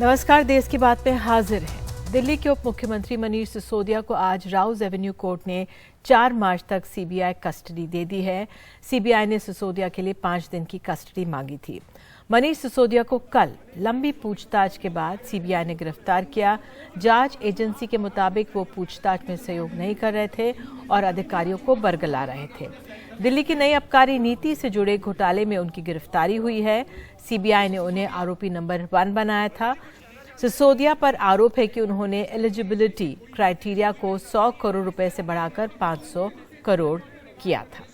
नमस्कार, देश की बात में हाजिर है। दिल्ली के उप मुख्यमंत्री मनीष सिसोदिया को आज राउज एवेन्यू कोर्ट ने 4 मार्च तक सीबीआई कस्टडी दे दी है। सीबीआई ने सिसोदिया के लिए 5 दिन की कस्टडी मांगी थी। मनीष सिसोदिया को कल लंबी पूछताछ के बाद सीबीआई ने गिरफ्तार किया। जांच एजेंसी के मुताबिक वो पूछताछ में सहयोग नहीं कर रहे थे और अधिकारियों को बरगला रहे थे। दिल्ली की नई आबकारी नीति से जुड़े घोटाले में उनकी गिरफ्तारी हुई है। सीबीआई ने उन्हें आरोपी नंबर 1 बनाया था। सिसोदिया पर आरोप है कि उन्होंने एलिजिबिलिटी क्राइटेरिया को 100 करोड़ रुपए से बढ़ाकर 500 करोड़ किया था।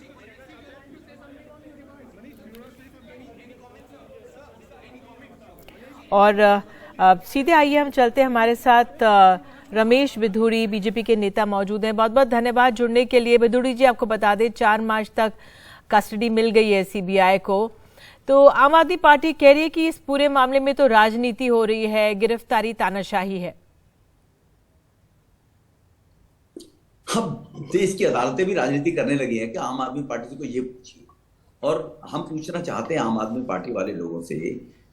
और सीधे आइए हम चलते हैं, हमारे साथ रमेश बिधूड़ी बीजेपी के नेता मौजूद हैं। बहुत बहुत धन्यवाद जुड़ने के लिए। बिधूड़ी जी, आपको बता दें 4 मार्च तक कस्टडी मिल गई है सीबीआई को। तो आम आदमी पार्टी कह रही है कि इस पूरे मामले में तो राजनीति हो रही है, गिरफ्तारी तानाशाही है। अब देश की अदालतें भी राजनीति करने लगी हैं कि आम आदमी पार्टी से कोई ये पूछिए। और हम पूछना चाहते हैं आम आदमी पार्टी वाले लोगों से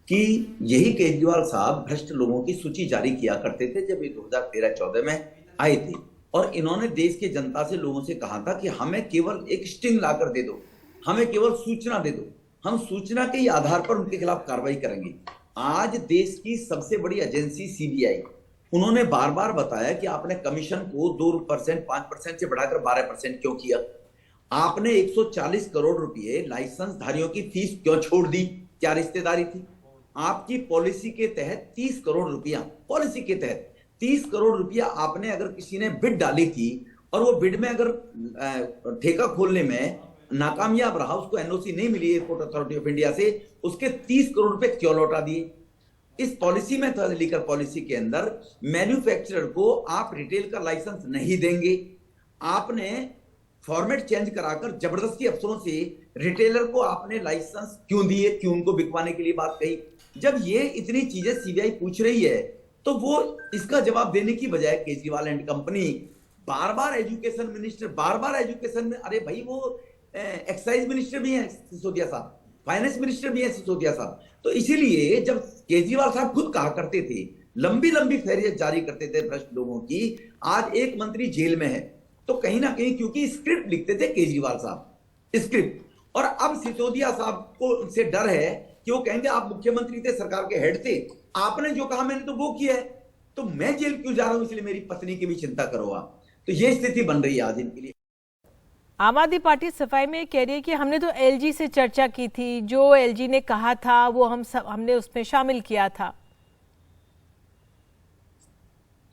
कि यही केजरीवाल साहब भ्रष्ट लोगों की सूची जारी किया करते थे जब ये 2013-14 में आए थे, और इन्होंने देश के जनता से लोगों से कहा था कि हमें केवल एक स्टिंग लाकर दे दो, हमें केवल सूचना दे दो, हम सूचना के आधार पर उनके खिलाफ कार्रवाई करेंगे। आज देश की सबसे बड़ी एजेंसी सीबीआई, उन्होंने बार बार बताया कि आपने कमीशन को 2%, 5% से बढ़ाकर 12% क्यों किया? आपने 140 करोड़ रुपए लाइसेंस धारियों की फीस क्यों छोड़ दी? क्या रिश्तेदारी थी? आपकी पॉलिसी के तहत 30 करोड़ रुपया, पॉलिसी के तहत 30 करोड़ रुपया आपने अगर किसी ने बिड डाली थी और वो बिड में अगर ठेका खोलने में नाकामयाब रहा, उसको एनओसी नहीं मिली एयरपोर्ट अथॉरिटी ऑफ इंडिया से, उसके 30 करोड़ रुपए क्यों लौटा दिए? इस पॉलिसी में था, लीकर पॉलिसी के अंदर मैन्युफैक्चरर को आप रिटेल का लाइसेंस नहीं देंगे। आपने फॉर्मेट चेंज कराकर जबरदस्ती अफसरों से रिटेलर को आपने लाइसेंस क्यों दिए, क्यों उनको बिकवाने के लिए बात कही? जब ये इतनी चीजें सीबीआई पूछ रही है तो वो इसका जवाब देने की बजाय Kejriwal and company bar bar education में, अरे भाई वो एक्साइज मिनिस्टर भी है सिसोदिया साहब, फाइनेंस मिनिस्टर भी है सिसोदिया साहब। तो इसीलिए जब केजरीवाल साहब खुद कहा करते थे, लंबी लंबी फहरिस्त जारी करते थे भ्रष्ट लोगों की, आज एक मंत्री जेल में है, तो कहीं ना कहीं क्योंकि स्क्रिप्ट लिखते थे केजरीवाल साहब, स्क्रिप्ट, और अब सिसोदिया साहब को से डर है कि वो कहेंगे आप मुख्यमंत्री थे, सरकार के हेड थे, आपने जो कहा मैंने तो वो किया है, तो मैं जेल क्यों जा रहा हूं, इसलिए मेरी पत्नी की भी चिंता करो आप। तो ये स्थिति बन रही है आज इनके लिए। आम आदमी पार्टी सफाई में कह रही है कि हमने तो एलजी से चर्चा की थी, जो एलजी ने कहा था वो हमने उसमें शामिल किया था।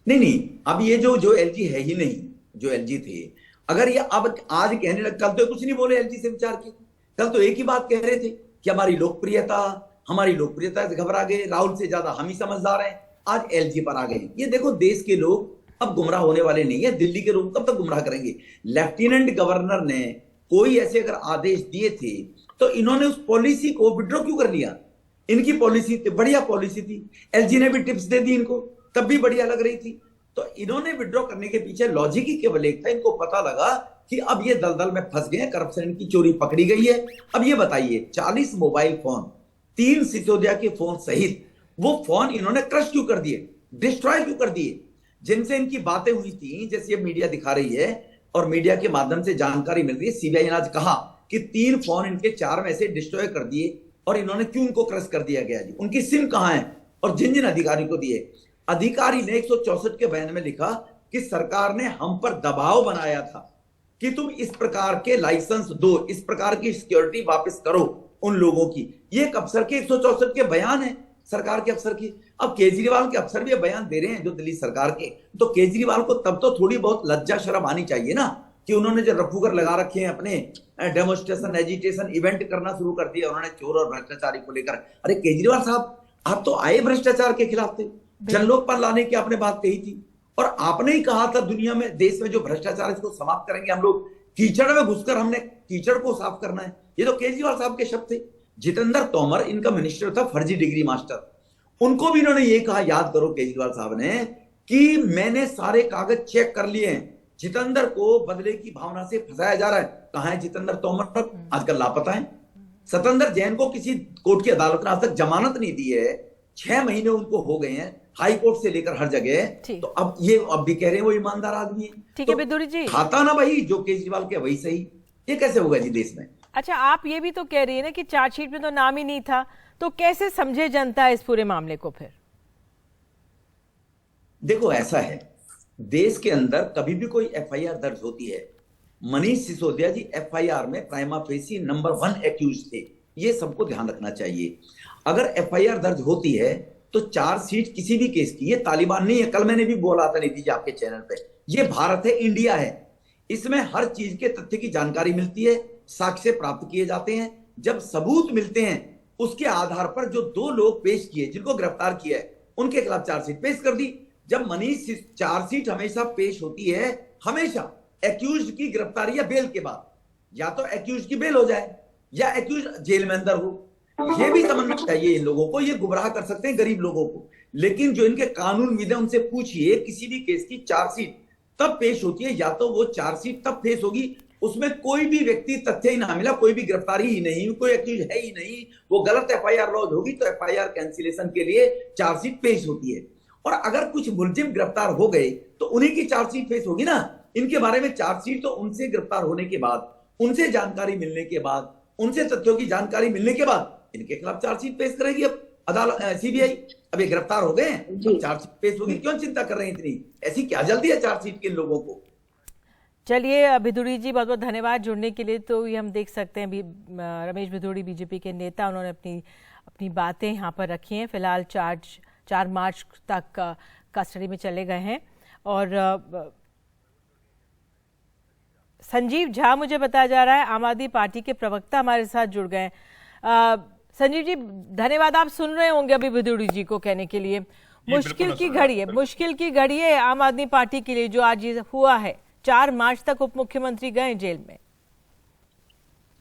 नहीं, अब ये जो एलजी है ही नहीं, जो एलजी थे, अगर ये अब आज कहने लग, कल तो कुछ नहीं बोले एलजी से विचार की, कल तो एक ही बात कह रहे थे कि हमारी लोकप्रियता से घबरा गए, राहुल से ज्यादा हम ही समझदार हैं, आज एलजी पर आ गए। ये देखो, देश के लोग अब गुमराह होने वाले नहीं है, दिल्ली के लोग कब तक गुमराह करेंगे? लेफ्टिनेंट गवर्नर ने कोई ऐसे अगर आदेश दिए थे तो इन्होंने उस पॉलिसी को विड्रॉ क्यों कर लिया? इनकी पॉलिसी थी, बढ़िया पॉलिसी थी, एलजी ने भी टिप्स दे दी इनको, तब भी बढ़िया लग रही थी, तो इन्होंने विड्रॉ करने के पीछे लॉजिक ही केवल एक था, इनको पता लगा कि अब ये दलदल में फंस गए, करप्शन की चोरी पकड़ी गई है। अब ये बताइए, 40 मोबाइल फोन, 3 सिसोदिया के फोन सहित वो फोन इन्होंने क्रश क्यों कर दिए, डिस्ट्रॉय क्यों कर दिए, जिनसे इनकी बातें हुई थी, जैसे ये मीडिया दिखा रही है और मीडिया के माध्यम से जानकारी मिल रही है। सीबीआई ने आज कहा कि 3 फोन इनके 4 में से डिस्ट्रॉय कर दिए, और इन्होंने क्यों इनको क्रश कर दिया गया जी? उनकी सिम कहां है और जिन जिन अधिकारी को दिए? अधिकारी ने 164 के बयान में लिखा कि सरकार ने हम पर दबाव बनाया था कि तुम इस प्रकार के लाइसेंस दो, इस प्रकार की सिक्योरिटी वापस करो उन लोगों की। ये एक अफसर के 164 के बयान है, सरकार के अफसर की। अब केजरीवाल के अफसर भी बयान दे रहे हैं जो दिल्ली सरकार के, तो केजरीवाल को तब तो थोड़ी बहुत लज्जा शर्म आनी चाहिए ना, कि उन्होंने जो रफूगर लगा रखे हैं, अपने डेमोन्स्ट्रेशन, एजिटेशन इवेंट करना शुरू कर दिया उन्होंने चोर और भ्रष्टाचारी को लेकर। अरे केजरीवाल साहब, आप तो आए भ्रष्टाचार के खिलाफ थे, जनलोक पर लाने की आपने बात कही थी, और आपने ही कहा था दुनिया में, देश में जो भ्रष्टाचार इसको समाप्त करेंगे हम लोग, कीचड़ में घुसकर हमने कीचड़ को साफ करना है। ये तो केजरीवाल साहब के शब्द थे। जितेंद्र तोमर इनका मिनिस्टर था, फर्जी डिग्री मास्टर, उनको भी इन्होंने ये कहा, याद करो केजरीवाल साहब ने, कि मैंने सारे कागज चेक कर लिए हैं, जितेंद्र को बदले की भावना से फंसाया जा रहा है। कहां है जितेंद्र तोमर? आजकल लापता है। सत्येंद्र जैन को किसी कोर्ट की अदालत ने आज तक जमानत नहीं दी है 6 महीने उनको हो गए हैं, हाई कोर्ट से लेकर हर जगह। ठीक। तो अब ये अब भी कह रहे हैं वो ईमानदार आदमी है। ठीक है तो विदुरी जी। खाता ना भाई जो केजरीवाल के वही सही, ये कैसे होगा जी देश में? अच्छा, आप ये भी तो कह रही है ना कि चार्जशीट में तो नाम ही नहीं था, तो कैसे समझे जनता इस पूरे मामले को फिर? देखो ऐसा है, देश के अंदर कभी भी कोई एफआईआर दर्ज होती है, मनीष सिसोदिया जी एफआईआर में प्राइमा फेसी नंबर 1 एक्यूज थे, ये सबको ध्यान रखना चाहिए। अगर एफआईआर दर्ज होती है तो चार्जशीट किसी भी केस की, ये तालिबान नहीं है, कल मैंने भी बोला था नीति जी आपके चैनल पे, ये भारत है, इंडिया है। इसमें हर चीज के तथ्य की जानकारी मिलती है, साक्ष्य प्राप्त किए जाते हैं, जब सबूत मिलते हैं उसके आधार पर जो 2 लोग पेश किए जिनको गिरफ्तार किया है उनके खिलाफ चार्जशीट पेश कर दी। जब मनीष चार्जशीट हमेशा पेश होती है, हमेशा एक्यूज की गिरफ्तारी या बेल के बाद, या तो एक्यूज की बेल हो जाए या एक्यूज जेल में अंदर हो। ये भी समझना चाहिए इन लोगों को, ये गुमराह कर सकते हैं गरीब लोगों को। लेकिन जो इनके कानूनविद है उनसे पूछिए, किसी भी केस की चार्जशीट तब पेश होती है, या तो वो चार्जशीट तब पेश होगी उसमें कोई भी व्यक्ति तथ्य ही ना मिला, कोई भी गिरफ्तारी ही नहीं, कोई एक्यूज है ही नहीं, वो गलत एफआईआर लॉन्च होगी तो एफआईआर कैंसिलेशन के लिए चार्जशीट पेश होती है। और अगर कुछ मुलजिम गिरफ्तार हो गए तो उन्हीं की चार्जशीट पेश होगी ना। इनके बारे में चार्जशीट तो उनसे गिरफ्तार होने के बाद, उनसे जानकारी मिलने के बाद, उनसे तथ्यों की जानकारी मिलने के बाद इनके खिलाफ चार्जशीट पेश करेगी अब अदालत, सीबीआई। अब ये गिरफ्तार हो गए हैं, चार्जशीट पेश होगी, क्यों चिंता कर रहे हैं इतनी? ऐसी क्या जल्दी है चार्जशीट के लोगों को? चलिए भिदुरी जी, बहुत बहुत धन्यवाद जुड़ने के लिए। तो ये हम देख सकते हैं रमेश भिदुरी बीजेपी के नेता, उन्होंने अपनी बातें यहाँ पर रखी हैं। फिलहाल 4 मार्च तक कस्टडी में चले गए हैं। और संजीव झा मुझे बताया जा रहा है, आम आदमी पार्टी के प्रवक्ता हमारे साथ जुड़ गए। संजीव जी धन्यवाद, आप सुन रहे होंगे अभी भिदुरी जी को कहने के लिए। मुश्किल की घड़ी है आम आदमी पार्टी के लिए जो आज हुआ है। 4 मार्च तक उप मुख्यमंत्री गए जेल में।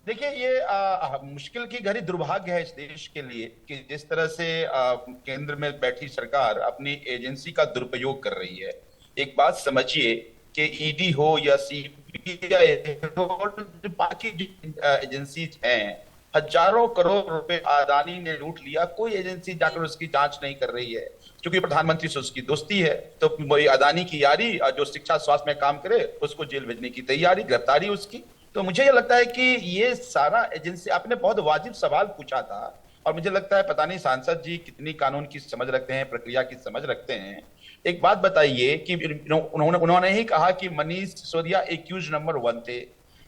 देखिए ये मुश्किल की घड़ी दुर्भाग्य है इस देश के लिए कि जिस तरह से केंद्र में बैठी सरकार अपनी एजेंसी का दुरुपयोग कर रही है। एक बात समझिए कि ईडी हो या सीबीआई हो, बाकी एजेंसी हैं, हजारों करोड़ रुपए अदानी ने लूट लिया, कोई एजेंसी जाकर उसकी जांच नहीं कर रही है। क्योंकि प्रधानमंत्री से उसकी दोस्ती है तो वही अदानी की यारी, जो शिक्षा स्वास्थ्य में काम करे उसको जेल भेजने की तैयारी, गिरफ्तारी उसकी। तो मुझे ये लगता है कि ये सारा एजेंसी, आपने बहुत वाजिब सवाल पूछा था और मुझे लगता है पता नहीं सांसद जी कितनी कानून की समझ रखते हैं, प्रक्रिया की समझ रखते हैं। एक बात बताइए कि उन्होंने ही कहा कि मनीष सिसोदिया एक्यूज नंबर 1 थे।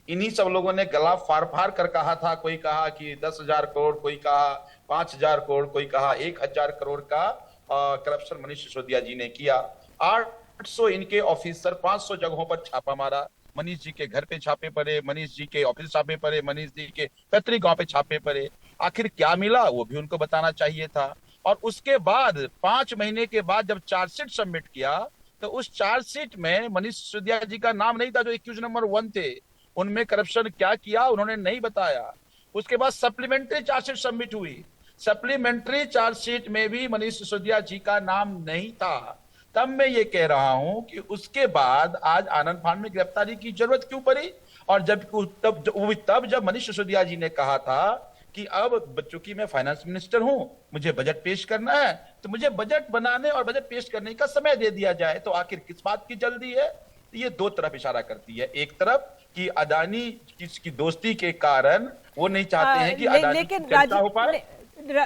इन्हीं सब लोगों ने गला फाड़ फाड़ कर कहा था, कोई कहा कि 10,000 करोड़, कोई कहा 5,000 करोड़, कोई कहा 1,000 करोड़ का करप्शन मनीष सिसोदिया जी ने किया। 800 इनके ऑफिसर 500 जगहों पर छापा मारा, मनीष जी के घर पे छापे पड़े, मनीष जी के ऑफिस छापे पड़े, मनीष जी के पैतृक गांव पे छापे पड़े। आखिर क्या मिला वो भी उनको बताना चाहिए था। और उसके बाद 5 महीने के बाद जब चार्जशीट सबमिट किया तो उस चार्जशीट में मनीष सिसोदिया जी का नाम नहीं था जो एक्यूज नंबर 1 थे। उनमें करप्शन क्या किया उन्होंने नहीं बताया। उसके बाद सप्लीमेंट्री चार्जशीट सबमिट हुई, सप्लीमेंट्री चार्जशीट में भी मनीष सिसोदिया जी का नाम नहीं था। तब मैं ये कह रहा हूं कि उसके बाद आज आनंद फान में गिरफ्तारी की जरूरत क्यों पड़ी? और तब जब मनीष सिसोदिया जी ने कहा था कि अब चूंकि मैं फाइनेंस मिनिस्टर हूं, मुझे बजट पेश करना है, तो मुझे बजट बनाने और बजट पेश करने का समय दे दिया जाए। तो आखिर किस बात की जल्दी है? ये 2 तरफ इशारा करती है। एक तरफ कि अदानी की दोस्ती के कारण वो नहीं चाहते हैं कि अदानी की चर्चा हो पाए।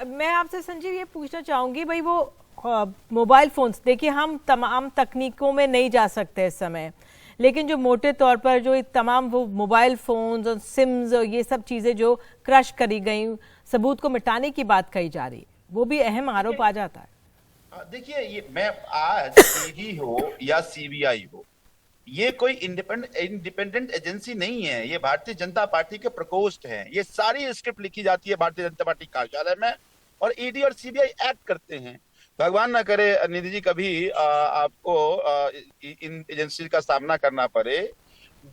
मैं आपसे संजीव ये पूछना चाहूंगी, भाई वो मोबाइल फोन्स, देखिए हम तमाम तकनीकों में नहीं जा सकते इस समय, लेकिन जो मोटे तौर पर जो तमाम वो मोबाइल फोन्स और सिम्स और ये सब चीजें जो क्रश करी गई, सबूत को मिटाने की बात कही जा रही है, वो भी अहम आरोप आ जाता है। देखिए ये मैं आज ईडी हो या सीबीआई हो, ये कोई इंडिपेंडेंट एजेंसी नहीं है, ये भारतीय जनता पार्टी के प्रकोष्ठ हैं। ये सारी स्क्रिप्ट लिखी जाती है भारतीय जनता पार्टी कार्यालय में और ईडी और सीबीआई एक्ट करते हैं। भगवान ना करे निधि जी कभी आपको इन एजेंसी का सामना करना पड़े।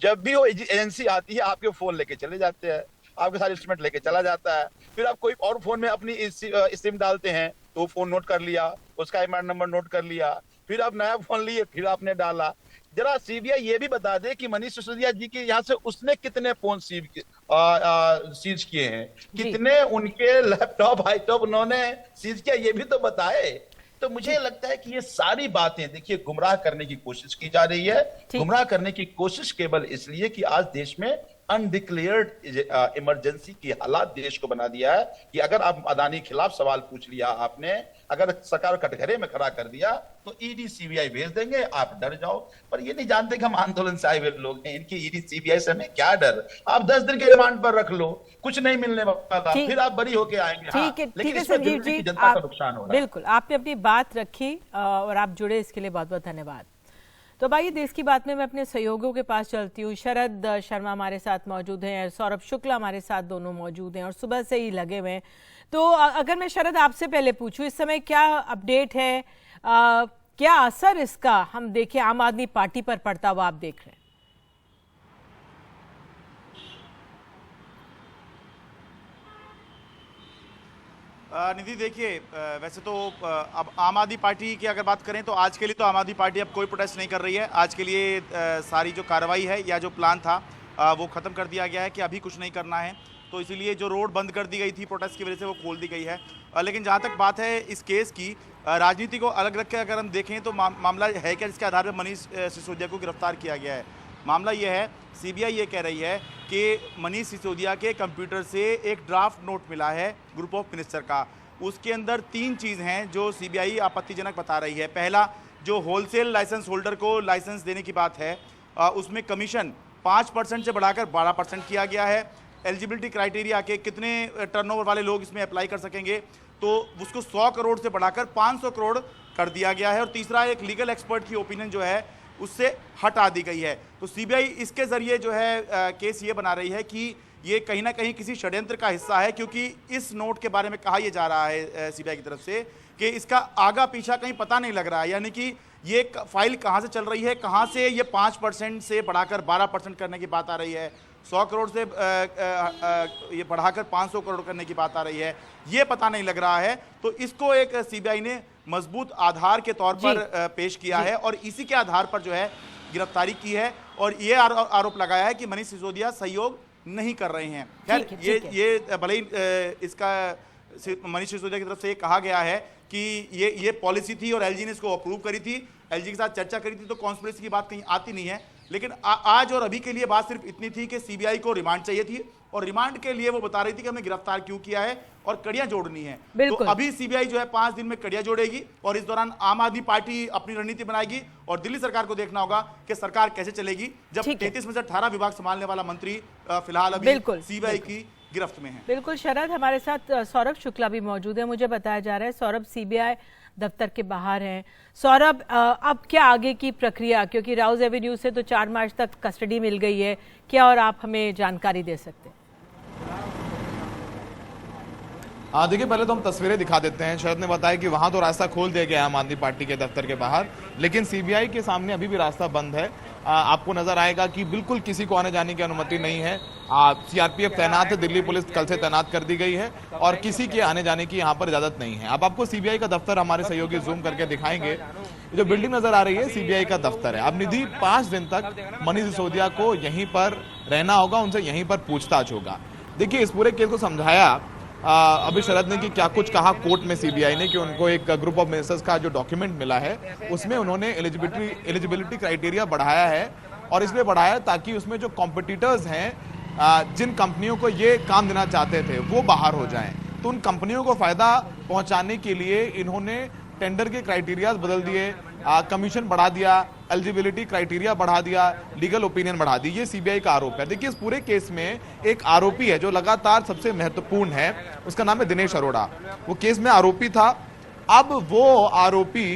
जब भी वो एजेंसी आती है आपके फोन लेके चले जाते हैं, आपके सारे इंस्ट्रूमेंट लेके चला जाता है, फिर आप कोई और फोन में अपनी सिम डालते हैं तो फोन नोट कर लिया, उसका IMEI नंबर नोट कर लिया, फिर आप नया फोन लिए फिर आपने डाला। जरा सीबीआई ये भी बता दे कि मनीष सिसोदिया जी के यहाँ से उसने कितने फोन सीज किए हैं, कितने उनके लैपटॉप हाईटॉप उन्होंने सीज किया, ये भी तो बताए। तो मुझे लगता है कि ये सारी बातें देखिए गुमराह करने की कोशिश की जा रही है। गुमराह करने की कोशिश केवल इसलिए कि आज देश में अनडिक्लेयर्ड इमरजेंसी की हालात देश को बना दिया है कि अगर आप अदानी के खिलाफ सवाल पूछ लिया आपने, अगर सरकार कटघरे में खड़ा कर दिया तो ईडी सीबीआई भेज देंगे, आप डर जाओ। पर ये नहीं जानते कि हम आंदोलन से आए हुए लोग हैं, इनकी ईडी सीबीआई से हमें क्या डर। आप 10 दिन के रिमांड पर रख लो, कुछ नहीं मिलने वाला, फिर आप बरी होके आएंगे। ठीक है, लेकिन ठीक है इसमें संजीव दिल्ली जी, की जनता का नुकसान हो रहा है। बिल्कुल आपने अपनी बात रखी और आप जुड़े, इसके लिए बहुत बहुत धन्यवाद। तो अब आइए देश की बात में मैं अपने सहयोगियों के पास चलती हूँ। शरद शर्मा हमारे साथ मौजूद हैं, सौरभ शुक्ला हमारे साथ दोनों मौजूद हैं और सुबह से ही लगे हुए हैं। तो अगर मैं शरद आपसे पहले पूछूं, इस समय क्या अपडेट है, क्या असर इसका हम देखें आम आदमी पार्टी पर पड़ता हुआ आप देख रहे हैं? निधि देखिए, वैसे तो अब आम आदमी पार्टी की अगर बात करें तो आज के लिए तो आम आदमी पार्टी अब कोई प्रोटेस्ट नहीं कर रही है। आज के लिए सारी जो कार्रवाई है या जो प्लान था वो ख़त्म कर दिया गया है कि अभी कुछ नहीं करना है। तो इसीलिए जो रोड बंद कर दी गई थी प्रोटेस्ट की वजह से वो खोल दी गई है। लेकिन जहाँ तक बात है इस केस की, राजनीति को अलग रख के अगर हम देखें तो मामला है क्या जिसके आधार पर मनीष सिसोदिया को गिरफ्तार किया गया है। मामला ये है, सीबीआई ये कह रही है कि मनीष सिसोदिया के कंप्यूटर से एक ड्राफ्ट नोट मिला है ग्रुप ऑफ मिनिस्टर का। उसके अंदर 3 चीज़ हैं जो सीबीआई आपत्तिजनक बता रही है। पहला, जो होलसेल लाइसेंस होल्डर को लाइसेंस देने की बात है, उसमें कमीशन 5% से बढ़ाकर 12% किया गया है। एलिजिबिलिटी क्राइटेरिया के कितने टर्नओवर वाले लोग इसमें अप्लाई कर सकेंगे, तो उसको 100 करोड़ से बढ़ाकर 500 करोड़ कर दिया गया है। और तीसरा, एक लीगल एक्सपर्ट की ओपिनियन जो है उससे हटा दी गई है। तो सीबीआई इसके जरिए जो है केस ये बना रही है कि ये कहीं ना कहीं किसी षड्यंत्र का हिस्सा है, क्योंकि इस नोट के बारे में कहा यह जा रहा है सीबीआई की तरफ से कि इसका आगा पीछा कहीं पता नहीं लग रहा है। यानी कि ये फाइल कहाँ से चल रही है, कहाँ से ये 5% से बढ़ाकर 12% करने की बात आ रही है, 100 करोड़ से ये बढ़ाकर 500 करोड़ करने की बात आ रही है, ये पता नहीं लग रहा है। तो इसको एक सीबीआई ने मजबूत आधार के तौर पर पेश किया है और इसी के आधार पर जो है गिरफ्तारी की है और ये आरोप लगाया है कि मनीष सिसोदिया सहयोग नहीं कर रहे हैं। खैर, ये भले ही इसका मनीष सिसोदिया की तरफ से ये कहा गया है कि ये पॉलिसी थी और एलजी ने इसको अप्रूव करी थी, एलजी के साथ चर्चा करी थी, तो कॉन्स्पिरेसी की बात कहीं आती नहीं है। लेकिन आज और अभी के लिए बात सिर्फ इतनी थी कि सीबीआई को रिमांड चाहिए थी और रिमांड के लिए वो बता रही थी कि हमें गिरफ्तार क्यों किया है और कड़ियां जोड़नी है। तो अभी सीबीआई जो है 5 दिन में कड़ियां जोड़ेगी और इस दौरान आम आदमी पार्टी अपनी रणनीति बनाएगी और दिल्ली सरकार को देखना होगा कि सरकार कैसे चलेगी, जब 33 में से 18 विभाग संभालने वाला मंत्री फिलहाल अभी सीबीआई की गिरफ्त में है। बिल्कुल शरद, हमारे साथ सौरभ शुक्ला भी मौजूद है। मुझे बताया जा रहा है सौरभ सीबीआई दफ्तर के बाहर हैं। सौरभ, अब क्या आगे की प्रक्रिया, क्योंकि राउज एवेन्यू से तो 4 मार्च तक कस्टडी मिल गई है, क्या और आप हमें जानकारी दे सकते हैं? देखिए, पहले तो हम तस्वीरें दिखा देते हैं। शरद ने बताया कि वहां तो रास्ता खोल दिया गया आम आदमी पार्टी के दफ्तर के बाहर, लेकिन सीबीआई के सामने अभी भी रास्ता बंद है। आपको नजर आएगा कि बिल्कुल किसी को आने जाने की अनुमति नहीं है। सीआरपीएफ तैनात है, दिल्ली पुलिस कल से तैनात कर दी गई है और किसी के आने जाने की यहाँ पर इजाजत नहीं है। अब आपको सीबीआई का दफ्तर हमारे सहयोगी जूम करके दिखाएंगे। जो बिल्डिंग नजर आ रही है सीबीआई का दफ्तर है। अब निधि, 5 दिन तक मनीष सिसोदिया को यहीं पर रहना होगा, उनसे यहीं पर पूछताछ होगा। देखिए, इस पूरे केस को समझाया अभी शरद ने कि क्या कुछ कहा कोर्ट में सीबीआई ने कि उनको एक ग्रुप ऑफ मिनिस्टर्स का जो डॉक्यूमेंट मिला है उसमें उन्होंने एलिजिबिलिटी क्राइटेरिया बढ़ाया है और इसलिए बढ़ाया ताकि उसमें जो कॉम्पिटिटर्स हैं, जिन कंपनियों को ये काम देना चाहते थे वो बाहर हो जाएं। तो उन कंपनियों को फायदा पहुंचाने के लिए इन्होंने टेंडर के क्राइटेरियाज बदल दिए, कमीशन बढ़ा दिया, एलिजिबिलिटी क्राइटेरिया बढ़ा दिया, लीगल ओपिनियन बढ़ा दी। ये सीबीआई का आरोप है। देखिए, इस पूरे केस में एक आरोपी है जो लगातार सबसे महत्वपूर्ण है, उसका नाम है दिनेश अरोड़ा। वो केस में आरोपी था। अब वो आरोपी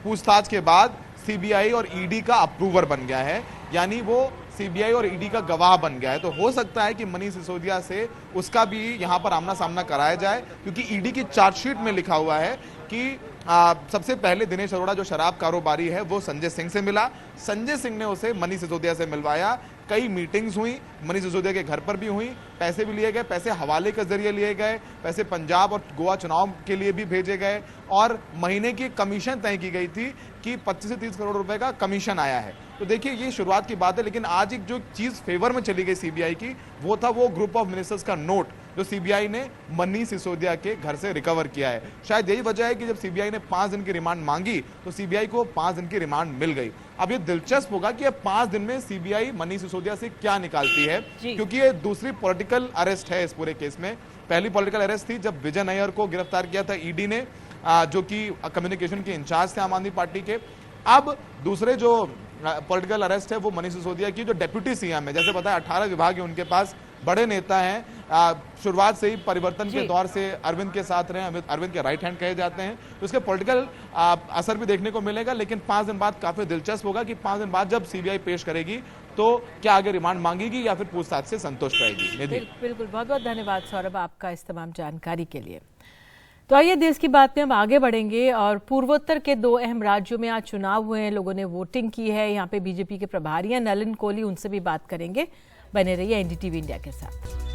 पूछताछ के बाद सीबीआई और ईडी का अप्रूवर बन गया है, यानी वो सीबीआई और ईडी का गवाह बन गया है। तो हो सकता है कि मनीष सिसोदिया से उसका भी यहां पर आमना सामना कराया जाए, क्योंकि ईडी की चार्जशीट में लिखा हुआ है कि सबसे पहले दिनेश अरोड़ा जो शराब कारोबारी है वो संजय सिंह से मिला, संजय सिंह ने उसे मनीष सिसोदिया से मिलवाया, कई मीटिंग्स हुई, मनीष सिसोदिया के घर पर भी हुई, पैसे भी लिए गए, पैसे हवाले के जरिए लिए गए, पैसे पंजाब और गोवा चुनाव के लिए भी भेजे गए और महीने की कमीशन तय की गई थी कि 25 से 30 करोड़ रुपए का कमीशन आया है। तो देखिए ये शुरुआत की बात है, लेकिन आज एक जो चीज फेवर में चली गई सीबीआई की, वो था वो ग्रुप ऑफ मिनिस्टर्स का नोट जो सीबीआई ने मनीष सिसोदिया के घर से रिकवर किया है। शायद यही वजह है कि जब सीबीआई ने 5 दिन की रिमांड मांगी तो सीबीआई को 5 दिन की रिमांड मिल गई। अब ये दिलचस्प होगा कि अब 5 दिन में सीबीआई मनीष सिसोदिया से क्या निकालती है, क्योंकि ये दूसरी पॉलिटिकल अरेस्ट है इस पूरे केस में। पहली पॉलिटिकल अरेस्ट थी जब विजय नायर को गिरफ्तार किया था ईडी ने, जो कि कम्युनिकेशन के इंचार्ज थे आम आदमी पार्टी के। अब दूसरे जो पॉलिटिकल अरेस्ट है वो मनीष सिसोदिया की, जो डेप्यूटी सीएम है। जैसे बताया 18 विभाग है उनके पास, बड़े नेता हैं, शुरुआत से ही परिवर्तन के दौर से अरविंद के साथ रहे, अरविंद के राइट हैंड कहे जाते हैं, तो उसके पॉलिटिकल असर भी देखने को मिलेगा। लेकिन 5 दिन बाद काफी दिलचस्प होगा कि 5 दिन बाद जब सीबीआई पेश करेगी तो क्या आगे रिमांड मांगेगी या फिर पूछताछ से संतुष्ट रहेगी। बिल्कुल, बहुत बहुत धन्यवाद सौरभ आपका इस तमाम जानकारी के लिए। तो आइए देश की बात में हम आगे बढ़ेंगे और पूर्वोत्तर के 2 अहम राज्यों में आज चुनाव हुए हैं, लोगों ने वोटिंग की है। यहाँ पे बीजेपी के प्रभारी हैं नलिन कोहली, उनसे भी बात करेंगे। बने रहिए एनडीटीवी इंडिया के साथ।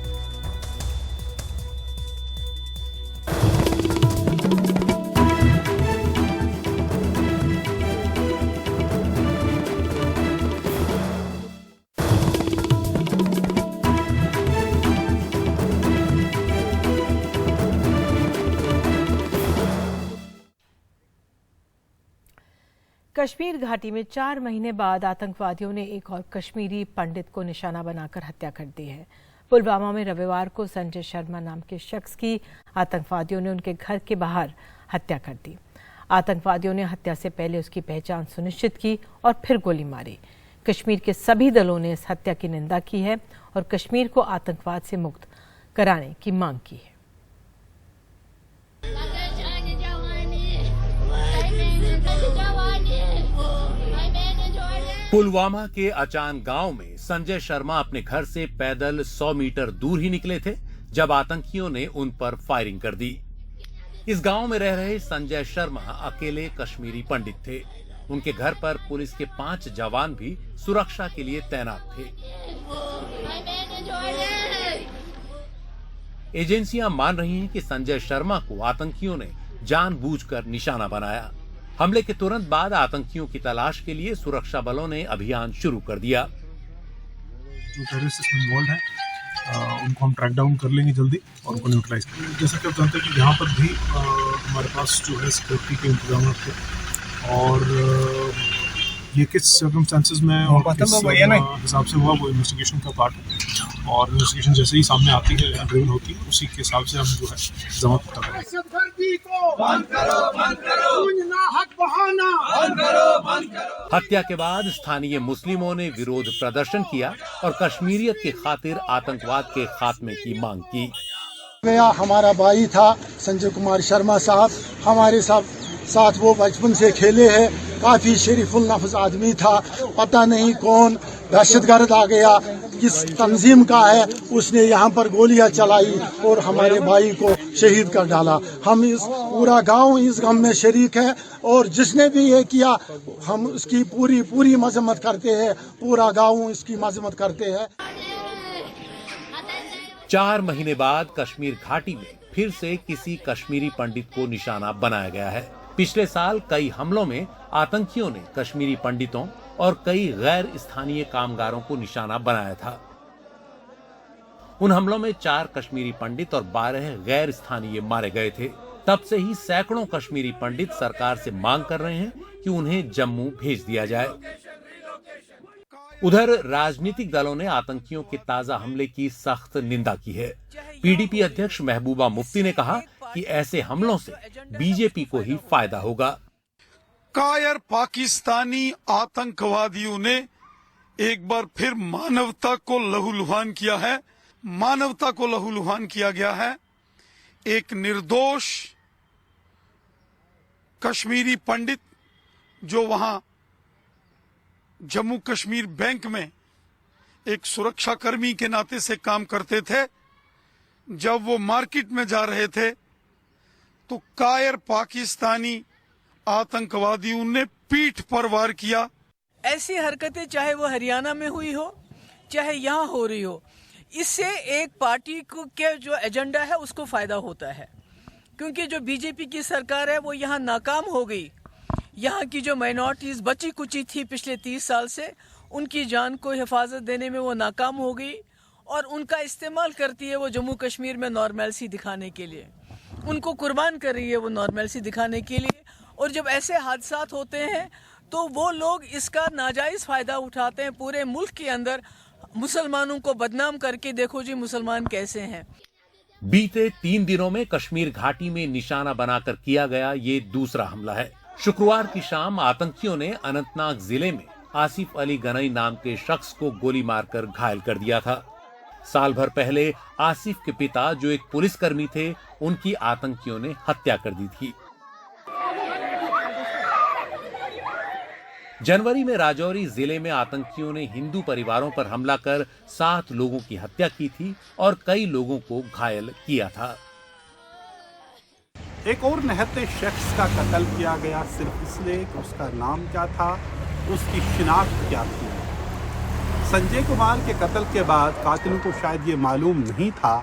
कश्मीर घाटी में 4 महीने बाद आतंकवादियों ने एक और कश्मीरी पंडित को निशाना बनाकर हत्या कर दी है। पुलवामा में रविवार को संजय शर्मा नाम के शख्स की आतंकवादियों ने उनके घर के बाहर हत्या कर दी। आतंकवादियों ने हत्या से पहले उसकी पहचान सुनिश्चित की और फिर गोली मारी। कश्मीर के सभी दलों ने इस हत्या की निंदा की है और कश्मीर को आतंकवाद से मुक्त कराने की मांग की है। पुलवामा के अचान गांव में संजय शर्मा अपने घर से पैदल 100 मीटर दूर ही निकले थे जब आतंकियों ने उन पर फायरिंग कर दी। इस गांव में रह रहे संजय शर्मा अकेले कश्मीरी पंडित थे। उनके घर पर पुलिस के 5 जवान भी सुरक्षा के लिए तैनात थे। एजेंसियां मान रही हैं कि संजय शर्मा को आतंकियों ने जानबूझकर निशाना बनाया। हमले के तुरंत बाद आतंकियों की तलाश के लिए सुरक्षा बलों ने अभियान शुरू कर दिया। जो टेररिस्ट इसमें इन्वॉल्व है उनको हम ट्रैक डाउन कर लेंगे जल्दी और उनको न्यूट्रलाइज कर लेंगे। जैसा कि आप जानते हैं कि यहाँ पर भी हमारे पास जो है सिक्योरिटी के इंतजाम थे और ये किस सर्कमस्टेंसेस में और किस हिसाब से हुआ वो इन्वेस्टिगेशन का पार्ट है और इन्वेस्टिगेशन जैसे ही सामने आती है रिवील होती है उसी के हिसाब से हम जो है जमात पता करेंगे। हत्या के बाद स्थानीय मुस्लिमों ने विरोध प्रदर्शन किया और कश्मीरियत की खातिर आतंकवाद के खात्मे की मांग की। हमारा भाई था संजय कुमार शर्मा साहब, हमारे साथ वो बचपन से खेले हैं। काफी शरीफुल नफ्स आदमी था, पता नहीं कौन दहशतगर्द आ गया, किस तंजीम का है, उसने यहाँ पर गोलियां चलाई और हमारे भाई को शहीद कर डाला। हम इस पूरा गांव इस गम में शरीक है और जिसने भी ये किया हम उसकी पूरी मजम्मत करते हैं, पूरा गांव इसकी मजम्मत करते हैं। 4 महीने बाद कश्मीर घाटी में फिर से किसी कश्मीरी पंडित को निशाना बनाया गया है। पिछले साल कई हमलों में आतंकियों ने कश्मीरी पंडितों और कई गैर स्थानीय कामगारों को निशाना बनाया था। उन हमलों में 4 कश्मीरी पंडित और 12 गैर स्थानीय मारे गए थे। तब से ही सैकड़ों कश्मीरी पंडित सरकार से मांग कर रहे हैं कि उन्हें जम्मू भेज दिया जाए। उधर राजनीतिक दलों ने आतंकियों के ताजा हमले की सख्त निंदा की है। पीडीपी अध्यक्ष महबूबा मुफ्ती ने कहा कि ऐसे हमलों से बीजेपी को ही फायदा होगा। कायर पाकिस्तानी आतंकवादियों ने एक बार फिर मानवता को लहूलुहान किया है। मानवता को लहूलुहान किया गया है। एक निर्दोष कश्मीरी पंडित जो वहां जम्मू कश्मीर बैंक में एक सुरक्षा कर्मी के नाते से काम करते थे, जब वो मार्केट में जा रहे थे तो कायर पाकिस्तानी आतंकवादियों ने पीठ पर वार किया। ऐसी हरकतें चाहे वो हरियाणा में हुई हो चाहे यहाँ हो रही हो, इससे एक पार्टी को के जो एजेंडा है उसको फायदा होता है, क्योंकि जो बीजेपी की सरकार है वो यहाँ नाकाम हो गई। यहाँ की जो माइनॉरिटीज़ बची कुची थी पिछले 30 साल से, उनकी जान को हिफाजत देने में वो नाकाम हो गई और उनका इस्तेमाल करती है वो जम्मू कश्मीर में नॉर्मलसी दिखाने के लिए। उनको कुर्बान कर रही है वो नॉर्मलसी दिखाने के लिए। और जब ऐसे हादसात होते हैं तो वो लोग इसका नाजायज़ फ़ायदा उठाते हैं पूरे मुल्क के अंदर, मुसलमानों को बदनाम करके देखो जी मुसलमान कैसे हैं। बीते 3 दिनों में कश्मीर घाटी में निशाना बनाकर किया गया ये दूसरा हमला है। शुक्रवार की शाम आतंकियों ने अनंतनाग जिले में आसिफ अली गनई नाम के शख्स को गोली मारकर घायल कर दिया था। साल भर पहले आसिफ के पिता, जो एक पुलिसकर्मी थे, उनकी आतंकियों ने हत्या कर दी थी। जनवरी में राजौरी जिले में आतंकियों ने हिंदू परिवारों पर हमला कर 7 लोगों की हत्या की थी और कई लोगों को घायल किया था। एक और निहत्थे शख्स का कत्ल किया गया सिर्फ इसलिए कि उसका नाम क्या था, उसकी शिनाख्त क्या थी। संजय कुमार के कत्ल के बाद कातिलों को शायद ये मालूम नहीं था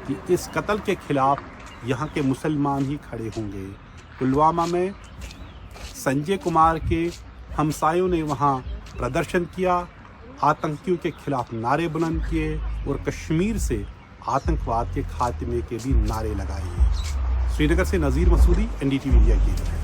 कि इस कत्ल के खिलाफ यहाँ के मुसलमान ही खड़े होंगे। पुलवामा में संजय कुमार के हमसायों ने वहाँ प्रदर्शन किया, आतंकियों के खिलाफ नारे बुलंद किए और कश्मीर से आतंकवाद के खात्मे के भी नारे लगाए। श्रीनगर से नज़ीर मसूदी, एनडीटीवी इंडिया की तरफ।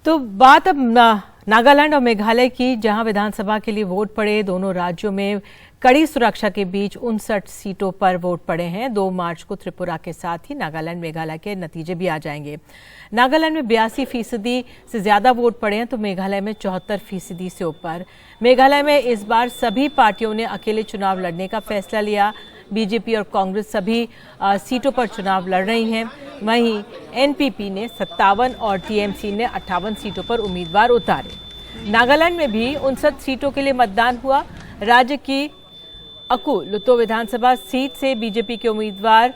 तो बात अब नागालैंड और मेघालय की, जहां विधानसभा के लिए वोट पड़े। दोनों राज्यों में कड़ी सुरक्षा के बीच 59 सीटों पर वोट पड़े हैं। 2 मार्च को त्रिपुरा के साथ ही नागालैंड मेघालय के नतीजे भी आ जाएंगे। नागालैंड में 82% से ज्यादा वोट पड़े हैं तो मेघालय में 74% से ऊपर। मेघालय में इस बार सभी पार्टियों ने अकेले चुनाव लड़ने का फैसला लिया। बीजेपी और कांग्रेस सभी सीटों पर चुनाव लड़ रही हैं। वहीं एनपीपी ने 57 और टीएमसी ने 58 सीटों पर उम्मीदवार उतारे। नागालैंड में भी 59 सीटों के लिए मतदान हुआ। राज्य की अकु लुतो विधानसभा सीट से बीजेपी के उम्मीदवार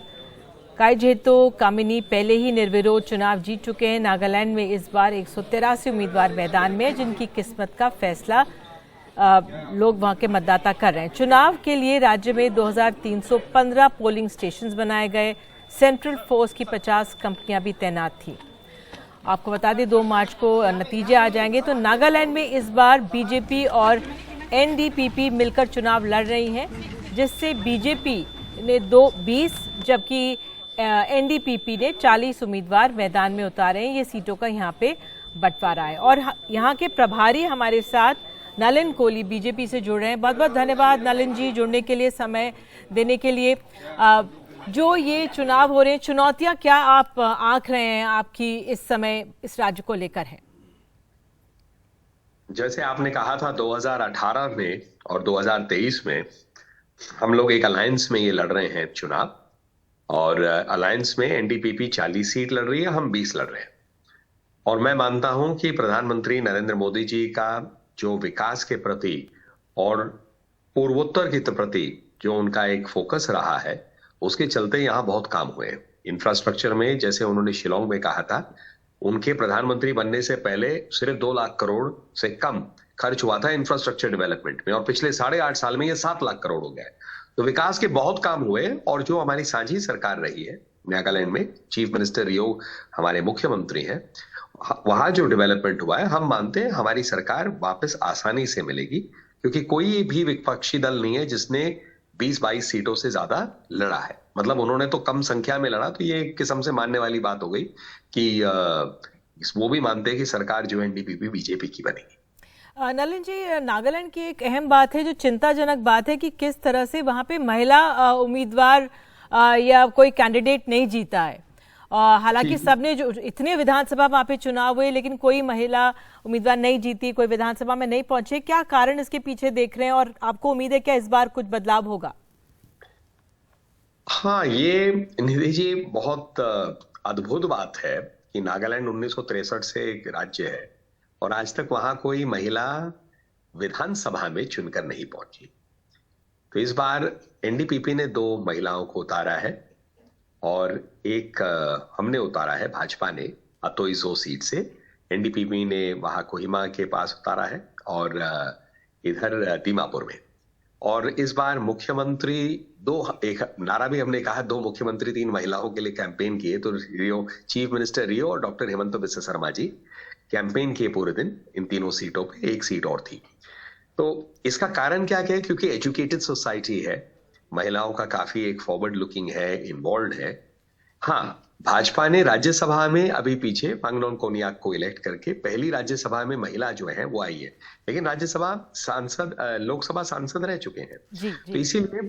काइजेतो कामिनी पहले ही निर्विरोध चुनाव जीत चुके हैं। नागालैंड में इस बार 183 उम्मीदवार मैदान में, जिनकी किस्मत का फैसला लोग वहां के मतदाता कर रहे हैं। चुनाव के लिए राज्य में 2315 पोलिंग स्टेशंस बनाए गए। सेंट्रल फोर्स की 50 कंपनियां भी तैनात थी। आपको बता दें 2 मार्च को नतीजे आ जाएंगे। तो नागालैंड में इस बार बीजेपी और एनडीपीपी मिलकर चुनाव लड़ रही हैं, जिससे बीजेपी ने 20 जबकि एनडीपीपी ने 40 उम्मीदवार मैदान में उतारे हैं। ये सीटों का यहाँ पे बंटवारा है। और यहाँ के प्रभारी हमारे साथ नलिन कोहली बीजेपी से जुड़ रहे हैं। बहुत बहुत धन्यवाद नलिन जी, जुड़ने के लिए, समय देने के लिए। जो ये चुनाव हो रहे हैं, चुनौतियां क्या आप आंक रहे हैं, आपकी इस समय इस राज्य को लेकर है? जैसे आपने कहा था 2018 में और 2023 में हम लोग एक अलायंस में ये लड़ रहे हैं चुनाव, और अलायंस में एनडीपीपी 40 सीट लड़ रही है, हम 20 लड़ रहे हैं। और मैं मानता हूं कि प्रधानमंत्री नरेंद्र मोदी जी का जो विकास के प्रति और पूर्वोत्तर के प्रति जो उनका एक फोकस रहा है, उसके चलते यहाँ बहुत काम हुए। इंफ्रास्ट्रक्चर में, जैसे उन्होंने शिलोंग में कहा था, उनके प्रधानमंत्री बनने से पहले सिर्फ 2 लाख करोड़ से कम खर्च हुआ था इंफ्रास्ट्रक्चर डेवलपमेंट में, और पिछले 8.5 साल में ये 7 लाख करोड़ हो गए। तो विकास के बहुत काम हुए। और जो हमारी साझी सरकार रही है नागालैंड में, चीफ मिनिस्टर रियो हमारे मुख्यमंत्री हैं, वहां जो डेवलपमेंट हुआ है, हम मानते हैं हमारी सरकार वापस आसानी से मिलेगी, क्योंकि कोई भी विपक्षी दल नहीं है जिसने 20-22 सीटों से ज्यादा लड़ा है। मतलब उन्होंने तो कम संख्या में लड़ा, तो ये एक किस्म से मानने वाली बात हो गई कि वो भी मानते हैं कि सरकार जो एनडीपीपी बीजेपी की बनेगी। नलिन जी, नागालैंड की एक अहम बात है, जो चिंताजनक बात है, कि किस तरह से वहां पे महिला उम्मीदवार या कोई कैंडिडेट नहीं जीता है। हालांकि सबने जो इतने विधानसभा वहां पे चुनाव हुए, लेकिन कोई महिला उम्मीदवार नहीं जीती, कोई विधानसभा में नहीं पहुंचे। क्या कारण इसके पीछे देख रहे हैं, और आपको उम्मीद है क्या इस बार कुछ बदलाव होगा? हाँ, ये निधि जी बहुत अद्भुत बात है कि नागालैंड 1963 से एक राज्य है और आज तक वहां कोई महिला विधानसभा में चुनकर नहीं पहुंची। तो इस बार एनडीपीपी ने 2 महिलाओं को उतारा है और एक हमने उतारा है, भाजपा ने, अतोइसो सीट से एनडीपीपी ने वहां कोहिमा के पास उतारा है और इधर दीमापुर में। और इस बार मुख्यमंत्री एक नारा भी हमने कहा, 2 मुख्यमंत्री 3 महिलाओं के लिए कैंपेन किए। तो चीफ मिनिस्टर रियो और डॉक्टर हेमंत बिस्वा शर्मा जी कैंपेन किए पूरे दिन इन तीनों सीटों पे, एक सीट और थी। तो इसका कारण क्या है? क्योंकि एजुकेटेड सोसाइटी है, महिलाओं का काफी एक फॉरवर्ड लुकिंग है, इन्वॉल्व है। हाँ, भाजपा ने राज्यसभा में अभी पीछे पांगनोन कोनियाक को इलेक्ट करके पहली राज्यसभा में महिला जो है वो आई है, लेकिन राज्यसभा सांसद, लोकसभा सांसद रह चुके हैं। तो इसीलिए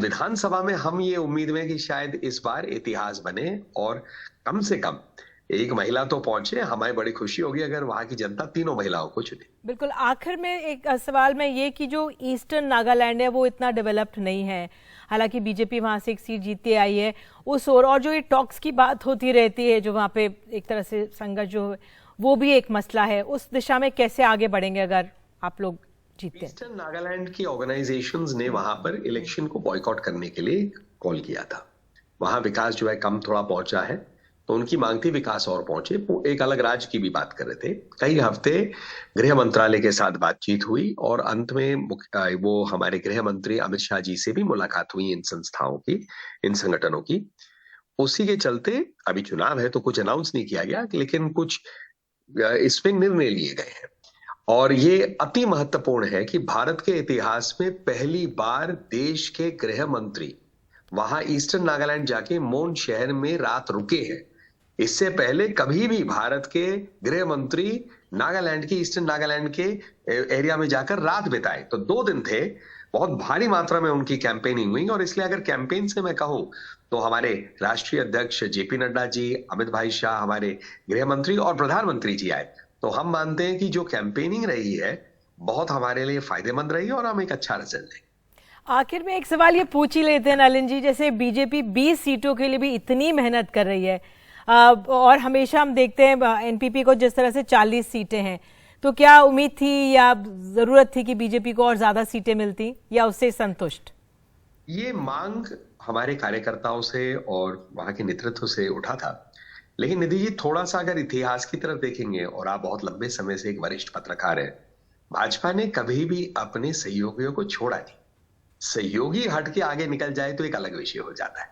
विधानसभा में हम ये उम्मीद में कि शायद इस बार इतिहास बने और कम से कम एक महिला तो पहुंचे। हमें बड़ी खुशी होगी अगर वहां की जनता तीनों महिलाओं को चुने। बिल्कुल। आखिर में एक सवाल में ये कि जो ईस्टर्न नागालैंड है वो इतना डेवलप्ड नहीं है, हालांकि बीजेपी वहां से एक सीट जीतते आई है उस और जो ये टॉक्स की बात होती रहती है, जो वहां पे एक तरह से संघर्ष जो वो भी एक मसला है, उस दिशा में कैसे आगे बढ़ेंगे अगर आप लोग जीतते हैं? ईस्टर्न नागालैंड की ऑर्गेनाइजेशंस ने वहां पर इलेक्शन को बॉयकॉट करने के लिए कॉल किया था। वहां विकास जो है कम थोड़ा पहुंचा है, तो उनकी मांग थी विकास और पहुंचे। वो एक अलग राज्य की भी बात कर रहे थे। कई हफ्ते गृह मंत्रालय के साथ बातचीत हुई और अंत में वो हमारे गृह मंत्री अमित शाह जी से भी मुलाकात हुई इन संस्थाओं की, इन संगठनों की। उसी के चलते अभी चुनाव है तो कुछ अनाउंस नहीं किया गया, लेकिन कुछ इसमें निर्णय लिए गए हैं। और ये अति महत्वपूर्ण है कि भारत के इतिहास में पहली बार देश के गृह मंत्री वहां ईस्टर्न नागालैंड जाके मोन शहर में रात रुके हैं। इससे पहले कभी भी भारत के गृह मंत्री नागालैंड के, ईस्टर्न नागालैंड के एरिया में जाकर रात बिताए। तो 2 दिन थे, बहुत भारी मात्रा में उनकी कैंपेनिंग हुई। और इसलिए अगर कैंपेन से मैं कहूं तो हमारे राष्ट्रीय अध्यक्ष जेपी नड्डा जी, अमित भाई शाह, हमारे गृह मंत्री और प्रधानमंत्री जी आए, तो हम मानते हैं कि जो कैंपेनिंग रही है बहुत हमारे लिए फायदेमंद रही और हम एक अच्छा रिजल्ट देंगे। आखिर में एक सवाल ये पूछ ही लेते हैं नलिन जी, जैसे बीजेपी 20 सीटों के लिए भी इतनी मेहनत कर रही है और हमेशा हम देखते हैं एनपीपी को जिस तरह से 40 सीटें हैं, तो क्या उम्मीद थी या जरूरत थी कि बीजेपी को और ज्यादा सीटें मिलती या उससे संतुष्ट? ये मांग हमारे कार्यकर्ताओं से और वहां के नेतृत्व से उठा था। लेकिन निधि जी, थोड़ा सा अगर इतिहास की तरफ देखेंगे, और आप बहुत लंबे समय से एक वरिष्ठ पत्रकार हैं, भाजपा ने कभी भी अपने सहयोगियों को छोड़ा नहीं। सहयोगी हट के आगे निकल जाए तो एक अलग विषय हो जाता है,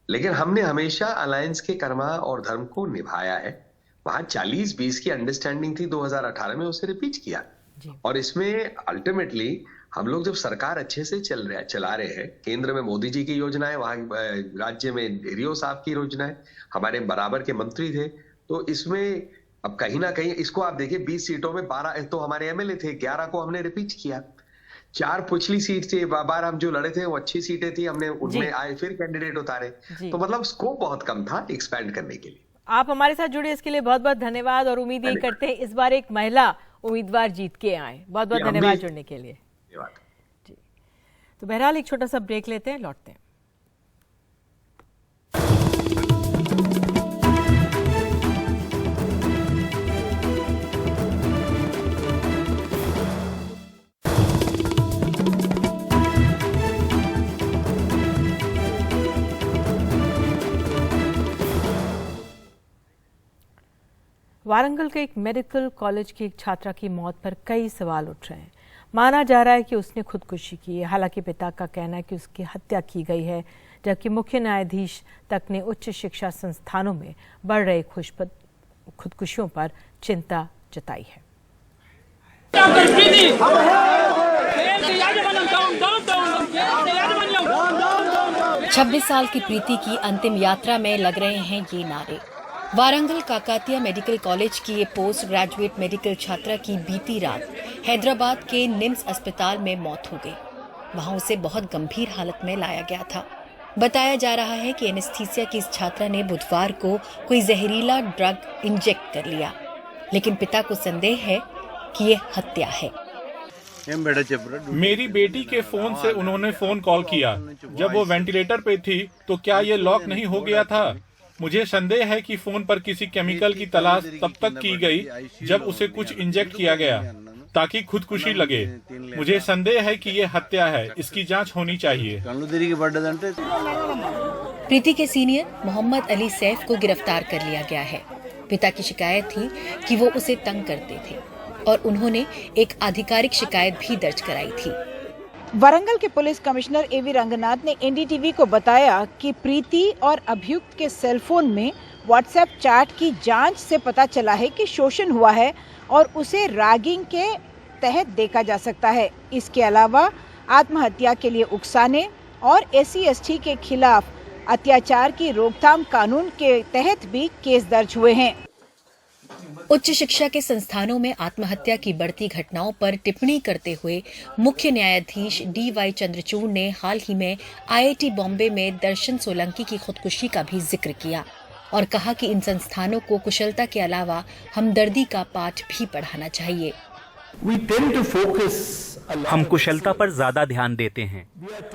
लेकिन हमने हमेशा अलायंस के कर्मा और धर्म को निभाया है। वहां 40-20 की अंडरस्टैंडिंग थी 2018 में, उसे रिपीट किया। और इसमें अल्टीमेटली हम लोग जब सरकार अच्छे से चला रहे हैं, केंद्र में मोदी जी की योजना है, वहां राज्य में रियो साहब की योजना है, हमारे बराबर के मंत्री थे, तो इसमें अब कहीं ना कहीं इसको आप देखिए, 20 सीटों में 12 तो हमारे एमएलए थे, 11 को हमने रिपीट किया। 4 पिछली सीट थी, बार हम जो लड़े थे वो अच्छी सीटें थी, हमने उनमें आए फिर कैंडिडेट उतारे। तो मतलब स्कोप बहुत कम था एक्सपैंड करने के लिए। आप हमारे साथ जुड़े इसके लिए बहुत बहुत धन्यवाद और उम्मीद यही करते हैं इस बार एक महिला उम्मीदवार जीत के आए। बहुत बहुत धन्यवाद जुड़ने के लिए। जी, तो बहरहाल एक छोटा सा ब्रेक लेते हैं, लौटते हैं। वारंगल के एक मेडिकल कॉलेज की एक छात्रा की मौत पर कई सवाल उठ रहे हैं। माना जा रहा है कि उसने खुदकुशी की है, हालांकि पिता का कहना है कि उसकी हत्या की गई है, जबकि मुख्य न्यायाधीश तक ने उच्च शिक्षा संस्थानों में बढ़ रहे खुदकुशियों पर चिंता जताई है। 26 साल की प्रीति की अंतिम यात्रा में लग रहे हैं ये नारे। वारंगल काकातिया मेडिकल कॉलेज की ये पोस्ट ग्रेजुएट मेडिकल छात्रा की बीती रात हैदराबाद के निम्स अस्पताल में मौत हो गई। वहां उसे बहुत गंभीर हालत में लाया गया था। बताया जा रहा है कि एनेस्थीसिया की इस छात्रा ने बुधवार को कोई जहरीला ड्रग इंजेक्ट कर लिया, लेकिन पिता को संदेह है कि ये हत्या है। मेरी बेटी के फोन से उन्होंने फोन कॉल किया। जब वो वेंटिलेटर पे थी तो क्या ये लॉक नहीं हो गया था? मुझे संदेह है कि फोन पर किसी केमिकल की तलाश तब तक की गई जब उसे कुछ इंजेक्ट किया गया ताकि खुदकुशी लगे। मुझे संदेह है कि ये हत्या है, इसकी जांच होनी चाहिए। प्रीति के सीनियर मोहम्मद अली सैफ को गिरफ्तार कर लिया गया है। पिता की शिकायत थी कि वो उसे तंग करते थे और उन्होंने एक आधिकारिक शिकायत भी दर्ज कराई थी। वारंगल के पुलिस कमिश्नर एवी रंगनाथ ने एनडीटीवी को बताया कि प्रीति और अभियुक्त के सेलफोन में व्हाट्सएप चैट की जांच से पता चला है कि शोषण हुआ है और उसे रैगिंग के तहत देखा जा सकता है। इसके अलावा आत्महत्या के लिए उकसाने और SC/ST के खिलाफ अत्याचार की रोकथाम कानून के तहत भी केस दर्ज हुए हैं। उच्च शिक्षा के संस्थानों में आत्महत्या की बढ़ती घटनाओं पर टिप्पणी करते हुए मुख्य न्यायाधीश DY चंद्रचूड़ ने हाल ही में IIT बॉम्बे में दर्शन सोलंकी की खुदकुशी का भी जिक्र किया और कहा कि इन संस्थानों को कुशलता के अलावा हमदर्दी का पाठ भी पढ़ाना चाहिए। हम कुशलता पर ज्यादा ध्यान देते हैं।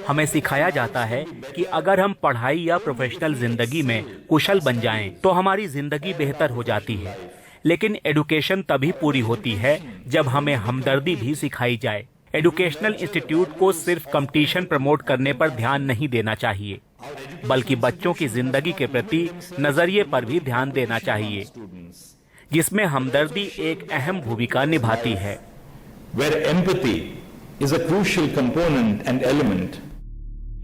हमें सिखाया जाता है कि अगर हम पढ़ाई या प्रोफेशनल जिंदगी में कुशल बन जाएं, तो हमारी जिंदगी बेहतर हो जाती है। लेकिन एडुकेशन तभी पूरी होती है जब हमें हमदर्दी भी सिखाई जाए। एजुकेशनल इंस्टीट्यूट को सिर्फ कंपटीशन प्रमोट करने पर ध्यान नहीं देना चाहिए, बल्कि बच्चों की जिंदगी के प्रति नजरिए पर भी ध्यान देना चाहिए, जिसमें हमदर्दी एक अहम भूमिका निभाती है। Where empathy is a crucial component and element.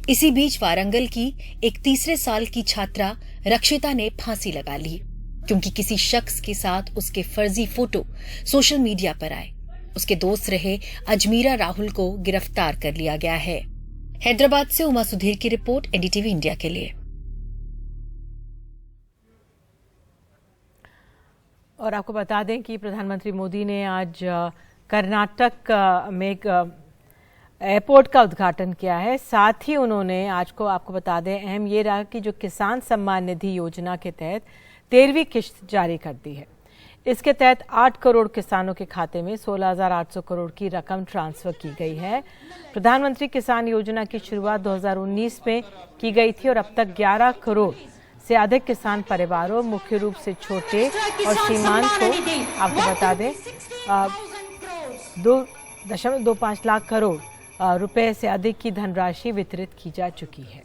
इसी बीच वारंगल की एक तीसरे साल की छात्रा रक्षिता ने फांसी लगा ली क्योंकि किसी शख्स के साथ उसके फर्जी फोटो सोशल मीडिया पर आए। उसके दोस्त रहे अजमीरा राहुल को गिरफ्तार कर लिया गया है। हैदराबाद से उमा सुधीर की रिपोर्ट, NDTV इंडिया के लिए। और आपको बता दें कि प्रधानमंत्री मोदी ने आज कर्नाटक में एक एयरपोर्ट का उद्घाटन किया है। साथ ही उन्होंने आज को आपको बता दें अहम ये रहा कि जो किसान सम्मान निधि योजना के तहत 13वीं किश्त जारी कर दी है। इसके तहत 8 करोड़ किसानों के खाते में 16,800 करोड़ की रकम ट्रांसफर की गई है। प्रधानमंत्री किसान योजना की शुरुआत 2019 में की गई थी और अब तक 11 करोड़ से अधिक किसान परिवारों, मुख्य रूप से छोटे और सीमांत को आपको बता दें 2.25 लाख करोड़ रुपए से अधिक की धनराशि वितरित की जा चुकी है।